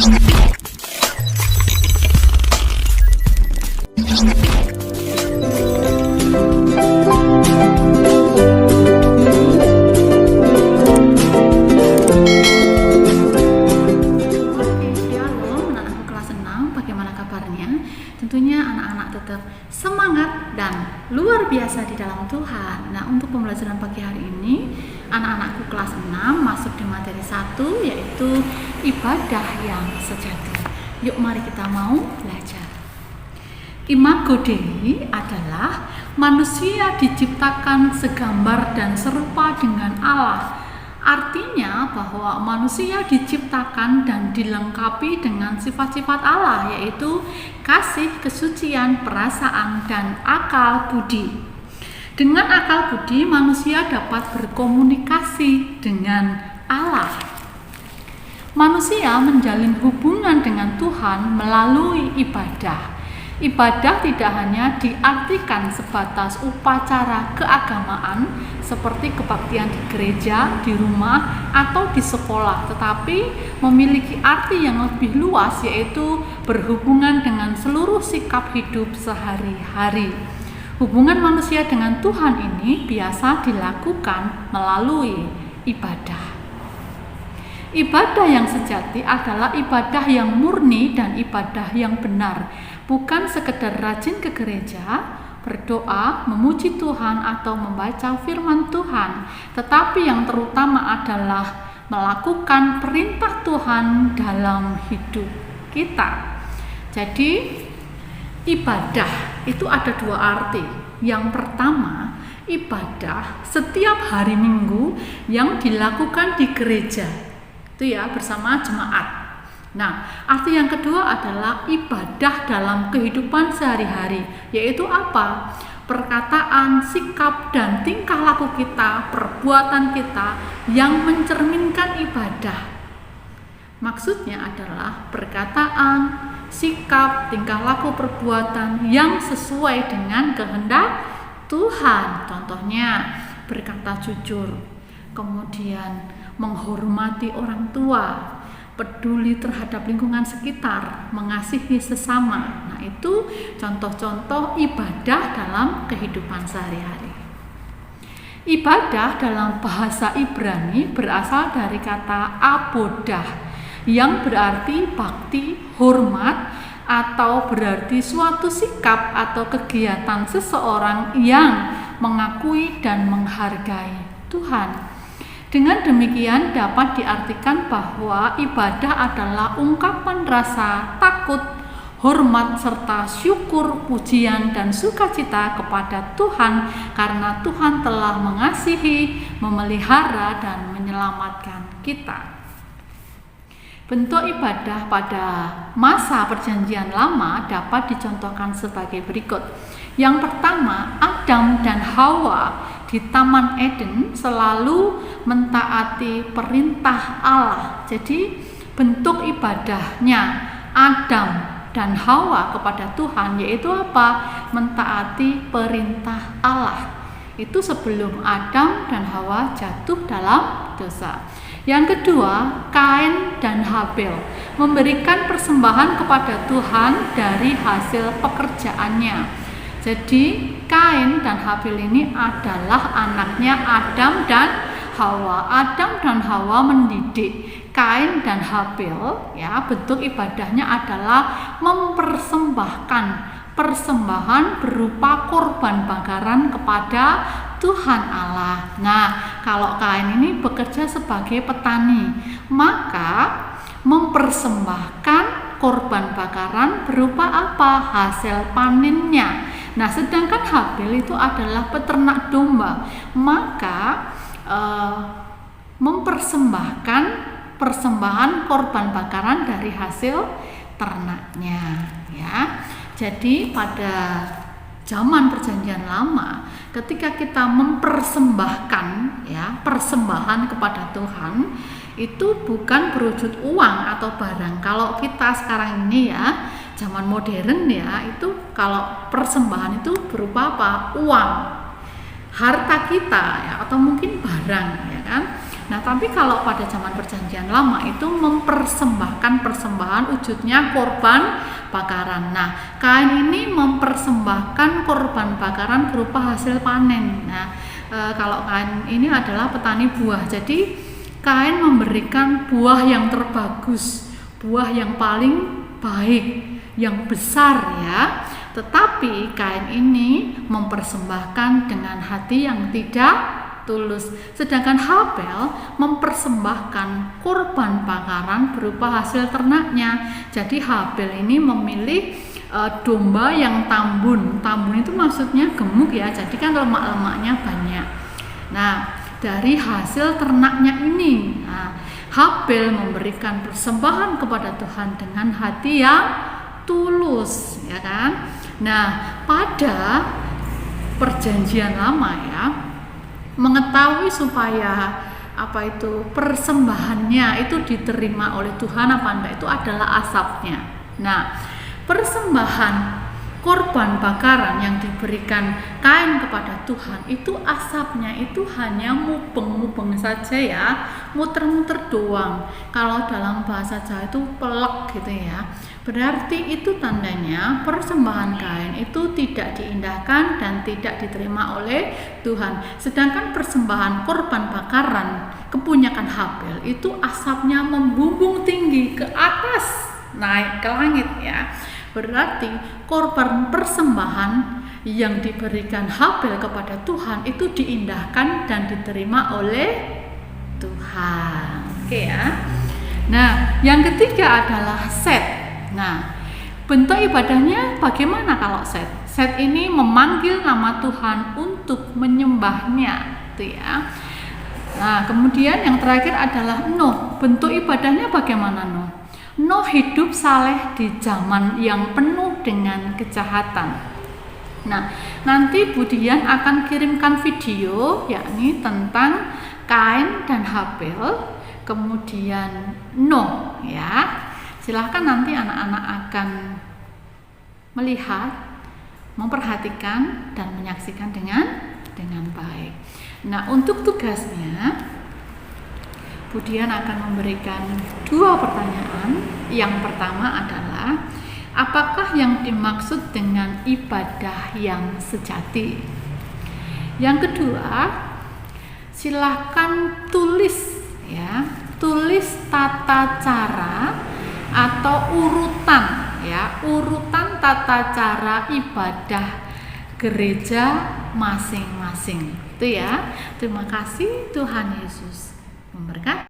Bagaimana kabarnya? Tentunya anak-anak tetap semangat dan luar biasa di dalam Tuhan. Nah, untuk pembelajaran pagi hari ini, anak-anakku kelas 6 masuk di materi 1, yaitu ibadah yang sejati. Yuk mari kita mau belajar. Imago Dei adalah manusia diciptakan segambar dan serupa dengan Allah. Artinya bahwa manusia diciptakan dan dilengkapi dengan sifat-sifat Allah, yaitu kasih, kesucian, perasaan, dan akal budi. Dengan akal budi, manusia dapat berkomunikasi dengan Allah. Manusia menjalin hubungan dengan Tuhan melalui ibadah. Ibadah tidak hanya diartikan sebatas upacara keagamaan seperti kebaktian di gereja, di rumah, atau di sekolah, tetapi memiliki arti yang lebih luas, yaitu berhubungan dengan seluruh sikap hidup sehari-hari. Hubungan manusia dengan Tuhan ini biasa dilakukan melalui ibadah. Ibadah yang sejati adalah ibadah yang murni dan ibadah yang benar, bukan sekedar rajin ke gereja, berdoa, memuji Tuhan, atau membaca firman Tuhan, tetapi yang terutama adalah melakukan perintah Tuhan dalam hidup kita. Jadi, ibadah itu ada dua arti. Yang pertama, ibadah setiap hari Minggu yang dilakukan di gereja, itu ya, bersama jemaat. Nah, arti yang kedua adalah ibadah dalam kehidupan sehari-hari, yaitu apa? Perkataan, sikap, dan tingkah laku kita, perbuatan kita yang mencerminkan ibadah. Maksudnya adalah perkataan, sikap, tingkah laku, perbuatan yang sesuai dengan kehendak Tuhan. Contohnya, berkata jujur, kemudian menghormati orang tua, peduli terhadap lingkungan sekitar, mengasihi sesama. Nah, itu contoh-contoh ibadah dalam kehidupan sehari-hari. Ibadah dalam bahasa Ibrani berasal dari kata abodah, yang berarti bakti, hormat, atau berarti suatu sikap atau kegiatan seseorang yang mengakui dan menghargai Tuhan. Dengan demikian dapat diartikan bahwa ibadah adalah ungkapan rasa takut, hormat, serta syukur, pujian, dan sukacita kepada Tuhan karena Tuhan telah mengasihi, memelihara, dan menyelamatkan kita. Bentuk ibadah pada masa Perjanjian Lama dapat dicontohkan sebagai berikut. Yang pertama, Adam dan Hawa di Taman Eden selalu mentaati perintah Allah. Jadi bentuk ibadahnya Adam dan Hawa kepada Tuhan yaitu apa? Mentaati perintah Allah. Itu sebelum Adam dan Hawa jatuh dalam dosa. Yang kedua, Kain dan Habel memberikan persembahan kepada Tuhan dari hasil pekerjaannya. Jadi Kain dan Habel ini adalah anaknya Adam dan Hawa. Adam dan Hawa mendidik Kain dan Habel, ya. Bentuk ibadahnya adalah mempersembahkan persembahan berupa korban bakaran kepada Tuhan Allah. Nah, kalau Kain ini bekerja sebagai petani, maka mempersembahkan korban bakaran berupa apa? Hasil panennya. Nah, sedangkan Habel itu adalah peternak domba, maka mempersembahkan persembahan korban bakaran dari hasil ternaknya, ya. Jadi pada zaman Perjanjian Lama, ketika kita mempersembahkan, ya, persembahan kepada Tuhan, itu bukan berwujud uang atau barang. Kalau kita sekarang ini, ya, zaman modern, ya, itu kalau persembahan itu berupa apa? Uang, harta kita, ya, atau mungkin barang, ya kan. Nah, tapi kalau pada zaman Perjanjian Lama itu mempersembahkan persembahan wujudnya korban bakaran. Nah, Kain ini mempersembahkan korban bakaran berupa hasil panen. Nah, kalau Kain ini adalah petani buah. Jadi Kain memberikan buah yang terbagus, buah yang paling baik, yang besar ya. Tetapi Kain ini mempersembahkan dengan hati yang tidak tulus. Sedangkan Habel mempersembahkan korban bakaran berupa hasil ternaknya. Jadi Habel ini memilih domba yang tambun. Tambun itu maksudnya gemuk ya. Jadi kan lemak-lemaknya banyak. Nah, dari hasil ternaknya ini, Habel memberikan persembahan kepada Tuhan dengan hati yang tulus, ya kan? Nah, pada Perjanjian Lama ya, mengetahui supaya persembahannya itu diterima oleh Tuhan apa enggak, itu adalah asapnya. Nah, persembahan korban bakaran yang diberikan Kain kepada Tuhan itu asapnya itu hanya mubeng-mubeng saja ya, muter-muter doang. Kalau dalam bahasa Jawa itu pelek gitu ya. Berarti itu tandanya persembahan Kain itu tidak diindahkan dan tidak diterima oleh Tuhan. Sedangkan persembahan korban bakaran kepunyakan Habel itu asapnya membumbung tinggi ke atas, naik ke langit ya. Berarti korban persembahan yang diberikan Habel kepada Tuhan itu diindahkan dan diterima oleh Tuhan. Oke ya. Nah, yang ketiga adalah Set. Nah, bentuk ibadahnya bagaimana kalau Set? Set ini memanggil nama Tuhan untuk menyembahnya, gitu ya. Nah, kemudian yang terakhir adalah Noh. Bentuk ibadahnya bagaimana Noh? Noh hidup saleh di zaman yang penuh dengan kejahatan. Nah, nanti Budian akan kirimkan video yakni tentang Kain dan Habel, kemudian Noh ya. Silahkan nanti anak-anak akan melihat, memperhatikan dan menyaksikan dengan baik. Nah, untuk tugasnya Budian akan memberikan 2 pertanyaan. Yang pertama adalah, apakah yang dimaksud dengan ibadah yang sejati? Yang kedua, silakan tulis ya, tulis tata cara atau urutan ya, urutan tata cara ibadah gereja masing-masing. Itu ya. Terima kasih, Tuhan Yesus memberkati.